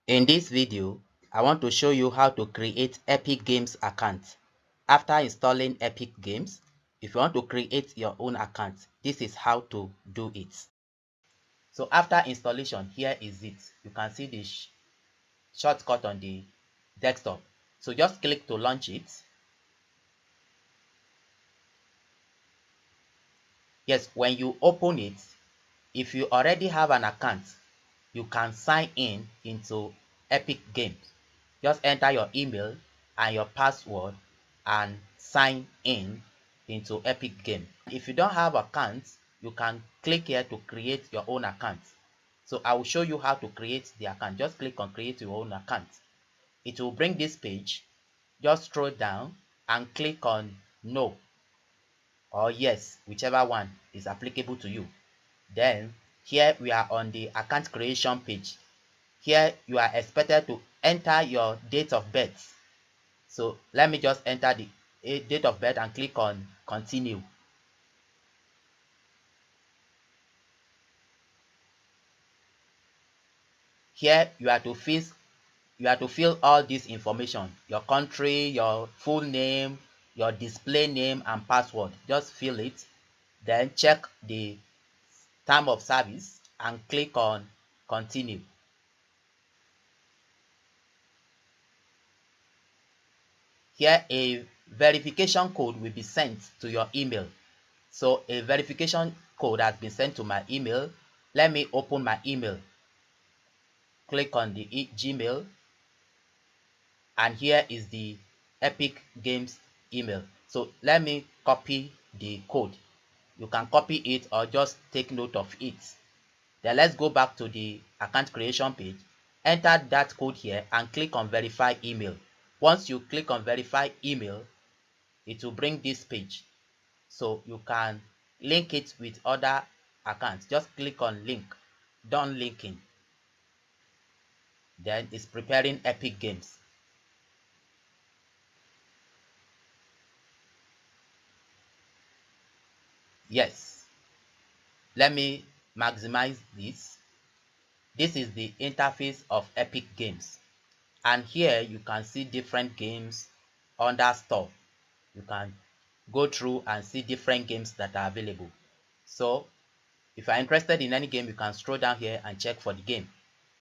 In this video, I want to show you how to create Epic Games account. After installing Epic Games, if you want to create your own account, this is how to do it. So after installation, here is it. You can see the shortcut on the desktop. So just click to launch it. Yes, when you open it, if you already have an account, you can sign in into Epic Games. Just enter your email and your password and sign in into Epic Game. If you don't have account, you can click here to create your own account. So I will show you how to create the account. Just click on create your own account. It will bring this page. Just scroll down and click on no or yes, whichever one is applicable to you. Then here we are on the account creation page. Here you are expected to enter your date of birth. So let me just enter the date of birth and click on continue. Here you have to fill all this information, your country, your full name, your display name and password. Just fill it, then check the time of service and click on continue. Here a verification code will be sent to your email. So a verification code has been sent to my email. Let me open my email. Click on the Gmail, and here is the Epic Games email. So let me copy the code. You can copy it or just take note of it. Then let's go back to the account creation page. Enter that code here and click on verify email. Once you click on verify email, it will bring this page. So you can link it with other accounts. Just click on link, done linking. Then it's preparing Epic Games. Yes, let me maximize this. This is the interface of Epic Games, and here you can see different games under store. You can go through and see different games that are available. So if you're interested in any game, you can scroll down here and check for the game.